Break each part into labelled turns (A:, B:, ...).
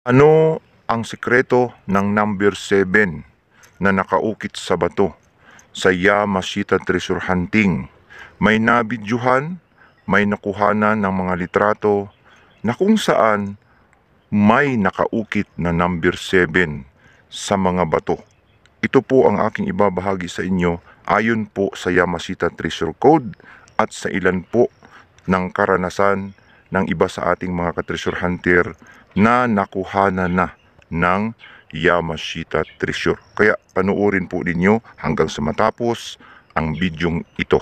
A: Ano ang sikreto ng number 7 na nakaukit sa bato sa Yamashita Treasure Hunting? May nabidyuhan, may nakuhanan ng mga litrato na kung saan may nakaukit na number 7 sa mga bato. Ito po ang aking ibabahagi sa inyo ayon po sa Yamashita Treasure Code at sa ilan po ng karanasan ng iba sa ating mga ka-treasure hunter na nakuhanan na ng Yamashita Treasure. Kaya panuorin po ninyo hanggang sa matapos ang bidyong ito.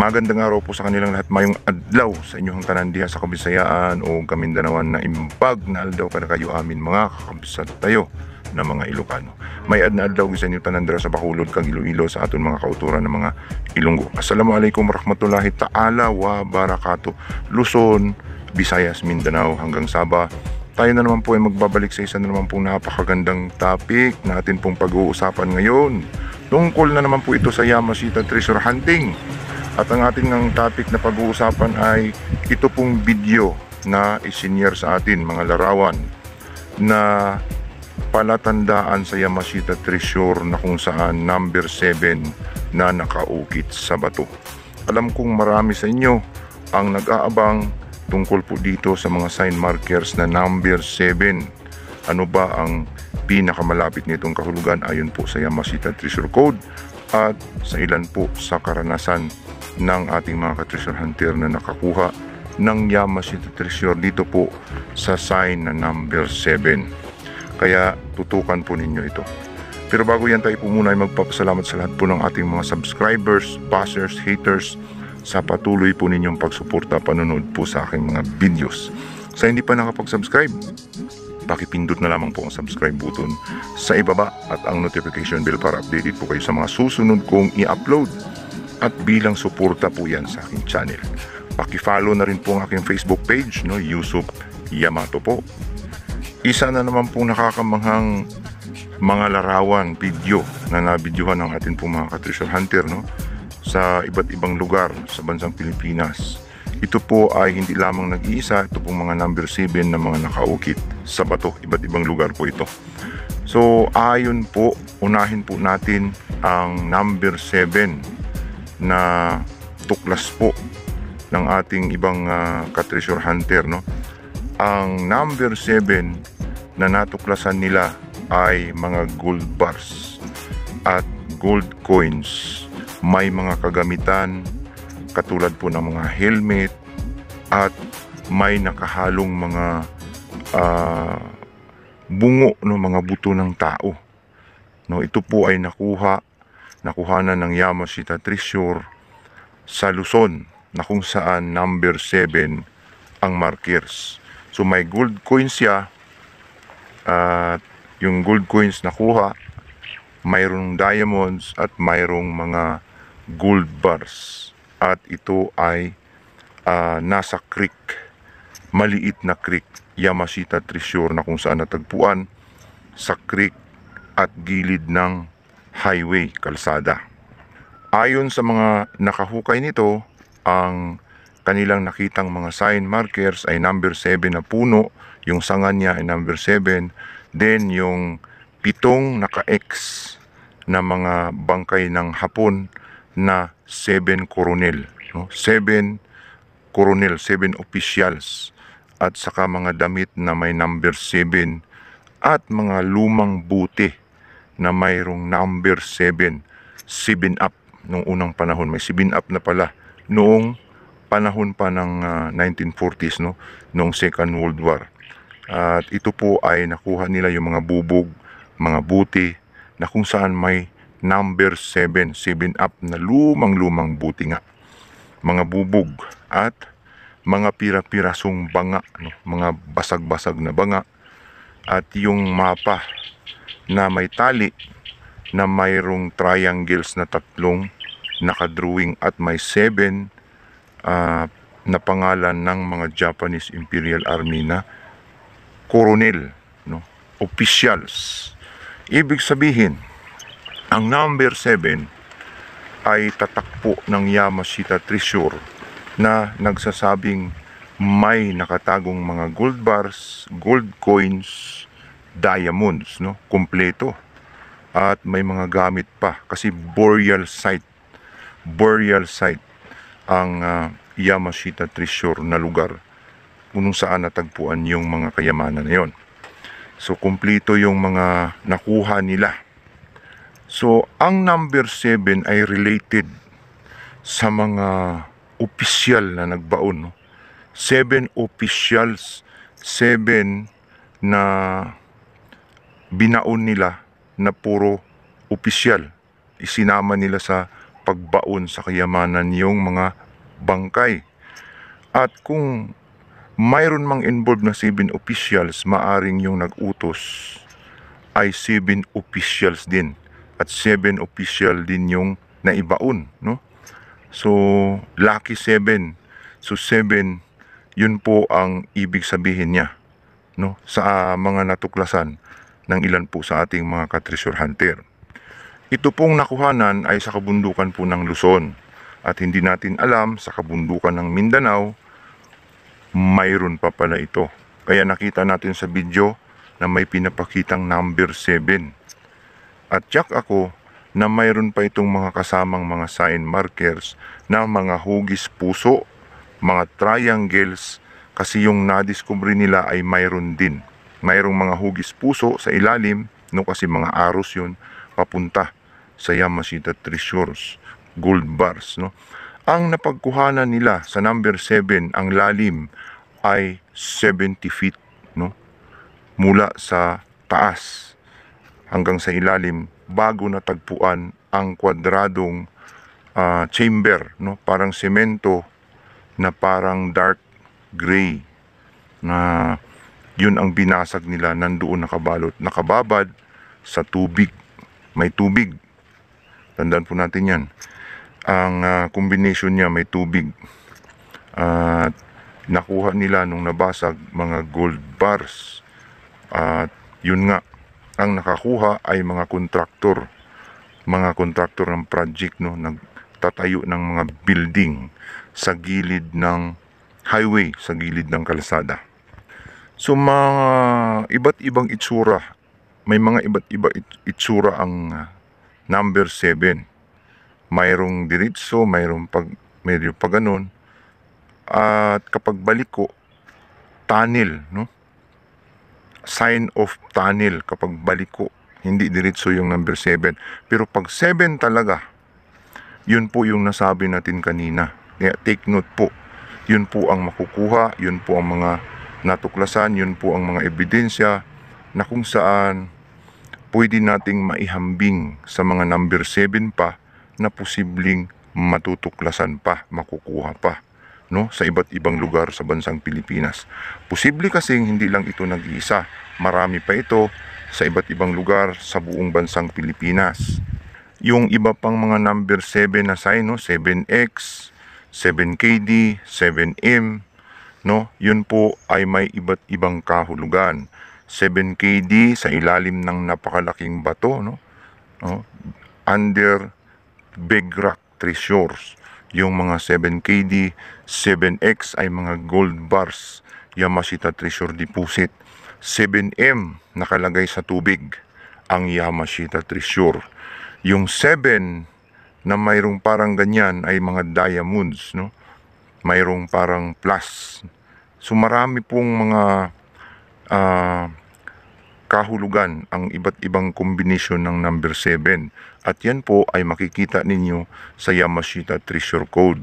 A: Magandang araw po sa kanilang lahat, mayong adlaw sa inyong tanan diha sa Kabisayaan o Kamindanawan na imbag na aldaw kada kayo amin mga kakabsat tayo na mga Ilocano. May adna adlaw sa inyo tanan dira sa Bacolod kag Iloilo sa aton mga kauturan ng mga Ilonggo. Assalamualaikum warahmatullahi ta'ala wa barakatuh. Luzon, Visayas, Mindanao hanggang Sabah. Tayo na naman po ay magbabalik sa isa na naman pong napakagandang topic natin pong pag-uusapan ngayon. Tungkol na naman po ito sa Yamashita Treasure Hunting. At ang ating topic na pag-uusapan ay ito pong video na isinyer sa atin mga larawan na palatandaan sa Yamashita Treasure na kung saan number 7 na nakaukit sa bato. Alam kong marami sa inyo ang nag-aabang tungkol po dito sa mga sign markers na number 7. Ano ba ang pinakamalapit nitong kahulugan ayon po sa Yamashita Treasure Code at sa ilan po sa karanasan ng ating mga ka-treasure hunter na nakakuha ng Yamashita Treasure dito po sa sign na number 7. Kaya tutukan po ninyo ito. Pero bago yan, tayo po muna ay magpapasalamat sa lahat po ng ating mga subscribers, bashers, haters sa patuloy po ninyong pagsuporta, panonood po sa aking mga videos. Sa hindi pa nakapag-subscribe, pakipindot na lamang po ang subscribe button sa ibaba at ang notification bell para updated po kayo sa mga susunod kong i-upload. At bilang suporta po yan sa aking channel, paki-follow na rin po ang aking Facebook page, Yusuf Yamato po. Isa na naman pong nakakamanghang mga larawan, video na nabidyohan ng atin pong mga ka-treasure hunter sa iba't ibang lugar sa bansang Pilipinas. Ito po ay hindi lamang nag-iisa, ito pong mga number 7 na mga nakaukit sa bato, iba't ibang lugar po ito. So ayon po, unahin po natin ang number 7 na tuklas po ng ating ibang ka-treasure hunter. Ang number 7 na natuklasan nila ay mga gold bars at gold coins. May mga kagamitan katulad po ng mga helmet at may nakahalong mga bungo, mga buto ng tao. Ito po ay nakuhanan ng Yamashita Treasure sa Luzon na kung saan number 7 ang markers. So may gold coins siya at yung gold coins nakuha, mayroong diamonds at mayroong mga gold bars at ito ay nasa creek, maliit na creek, Yamashita Treasure, na kung saan natagpuan sa creek at gilid ng highway, kalsada. Ayon sa mga nakahukay nito, ang kanilang nakitang mga sign markers ay number 7 na puno, yung sanga niya ay number 7, then yung 7 naka-X na mga bangkay ng Hapon na 7 coronel, no? 7 coronel, 7 officials, at saka mga damit na may number 7 at mga lumang buti na mayroong number 7, 7 up nung unang panahon. May 7 up na pala noong panahon pa ng 1940s, no? Noong Second World War. At ito po ay nakuha nila yung mga bubog, mga buti na kung saan may number 7, 7 up na lumang buti nga. Mga bubog at mga pira-pirasong banga, no? Mga basag-basag na banga, at yung mapa na may tali na mayroong triangles na 3 nakadrawing at may 7 na pangalan ng mga Japanese Imperial Army na coronel, no? Officials. Ibig sabihin, ang number 7 ay tatakpo ng Yamashita Treasure na nagsasabing may nakatagong mga gold bars, gold coins, diamonds, no? Kompleto. At may mga gamit pa kasi burial site ang Yamashita Treasure na lugar kung saan natagpuan yung mga kayamanan na yon. So kompleto yung mga nakuha nila. So ang number 7 ay related sa mga opisyal na nagbaon, no? 7 officials, 7 na binaon nila na puro opisyal. Isinama nila sa pagbaon sa kayamanan yung mga bangkay. At kung mayroon mang involved na 7 officials, maaring yung nag-utos ay 7 officials din. At 7 official din yung naibaon, no? So, lucky 7. So, 7, yun po ang ibig sabihin niya, no? Sa mga natuklasan ng ilan po sa ating mga ka-treasure hunter. Ito pong nakuhanan ay sa kabundukan po ng Luzon. At hindi natin alam sa kabundukan ng Mindanao, mayroon pa pala ito. Kaya nakita natin sa video na may pinapakitang number 7. At tiyak ako na mayroon pa itong mga kasamang mga sign markers na mga hugis puso, mga triangles, kasi yung nadiskubre nila ay mayroon din. Mayroong mga hugis puso sa ilalim, no, kasi mga aros yun papunta sa Yamashita Treasures, gold bars, no. Ang napagkuhanan nila sa number 7, ang lalim ay 70 feet, no, mula sa taas hanggang sa ilalim, bago natagpuan ang kwadradong chamber, no, parang semento na parang dark gray, na yun ang binasag nila. Nandoon nakababad sa tubig, may tubig. Tandaan po natin yan. Ang combination niya may tubig. At nakuha nila nung nabasag mga gold bars. At yun nga, ang nakakuha ay mga kontraktor ng project, no, nagtatayo ng mga building sa gilid ng highway, sa gilid ng kalsada. So mga iba't ibang itsura, may mga iba't iba itsura ang number 7. Mayroong diretso, mayroong medyo pa ganun. At kapag balik ko, tunnel, no? Sign of tunnel kapag balik ko. Hindi diretso yung number 7. Pero pag 7 talaga, yun po yung nasabi natin kanina. Kaya take note po. Yun po ang makukuha, yun po ang mga natuklasan, yun po ang mga ebidensya na kung saan pwede nating maihambing sa mga number 7 pa na posibleng matutuklasan pa, makukuha pa, no, sa iba't ibang lugar sa bansang Pilipinas. Posible kasing hindi lang ito nag-iisa, marami pa ito sa iba't ibang lugar sa buong bansang Pilipinas. Yung iba pang mga number 7 na sign, no, 7X, 7KD, 7M, no? Yun po ay may iba't ibang kahulugan. 7KD sa ilalim ng napakalaking bato, no? Under big rock treasures. Yung mga 7KD, 7X ay mga gold bars, Yamashita Treasure Deposit. 7M nakalagay sa tubig, ang Yamashita Treasure. Yung 7 na mayroong parang ganyan ay mga diamonds, no? Mayroong parang plus. So marami pong mga kahulugan ang iba't ibang kombinasyon ng number 7. At yan po ay makikita ninyo sa Yamashita Treasure Code.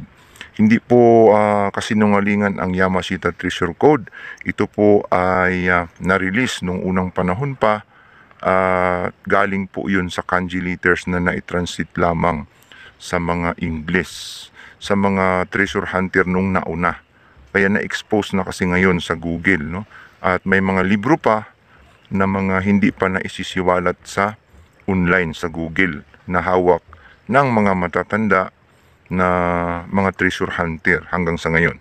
A: Hindi po kasinungalingan ang Yamashita Treasure Code. Ito po ay na-release nung unang panahon pa. Galing po yun sa kanji letters na na-translate lamang sa mga English, sa mga treasure hunter nung nauna. Kaya na-expose na kasi ngayon sa Google, no? At may mga libro pa na mga hindi pa naisisiwalat sa online sa Google na hawak ng mga matatanda na mga treasure hunter hanggang sa ngayon.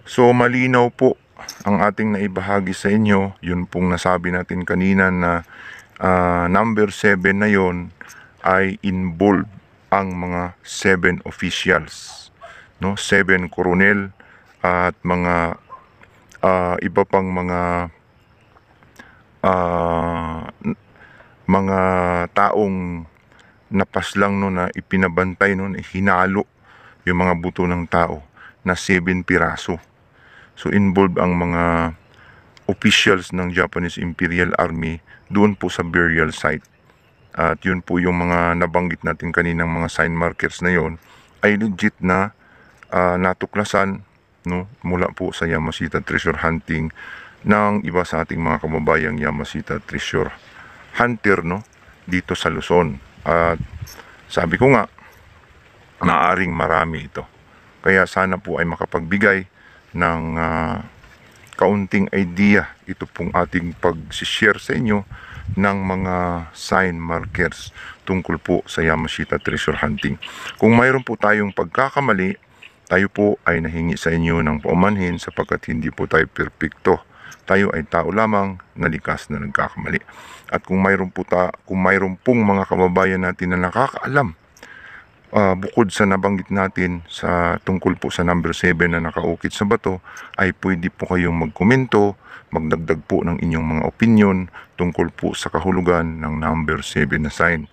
A: So malinaw po ang ating naibahagi sa inyo, yun pong nasabi natin kanina na number 7 na yon ay involved ang mga 7 officials, no? 7 koronel at mga iba pang mga taong napaslang no, na ipinabantay no, na hinalo yung mga buto ng tao na 7 piraso. So involved ang mga officials ng Japanese Imperial Army doon po sa burial site. At yun po yung mga nabanggit natin kaninang mga sign markers na yon ay legit na natuklasan, no, mula po sa Yamashita Treasure Hunting ng iba sa ating mga kababayang Yamashita Treasure Hunter, no, dito sa Luzon. At sabi ko nga, maaring marami ito. Kaya sana po ay makapagbigay ng kaunting idea ito pong ating pag-share sa inyo ng mga sign markers tungkol po sa Yamashita Treasure Hunting. Kung mayroon po tayong pagkakamali, tayo po ay nahingi sa inyo ng paumanhin sapagkat hindi po tayo perpekto. Tayo ay tao lamang na likas na nagkakamali. At kung mayroon pong mga kababayan natin na nakakaalam, bukod sa nabanggit natin sa tungkol po sa number 7 na nakaukit sa bato, ay pwede po kayong magkomento, magdagdag po ng inyong mga opinion tungkol po sa kahulugan ng number 7 na sign.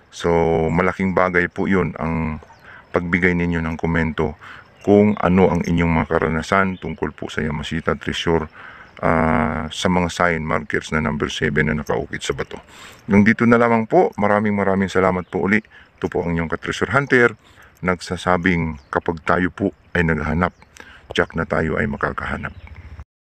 A: So malaking bagay po yun ang pagbigay ninyo ng komento kung ano ang inyong mga karanasan tungkol po sa Yamashita Treasure sa mga sign markers na number 7 na nakaukit sa bato. Hanggang dito na lamang po. Maraming salamat po uli. Ito po ang inyong ka-treasure hunter nagsasabing kapag tayo po ay naghahanap, tiyak na tayo ay makakahanap.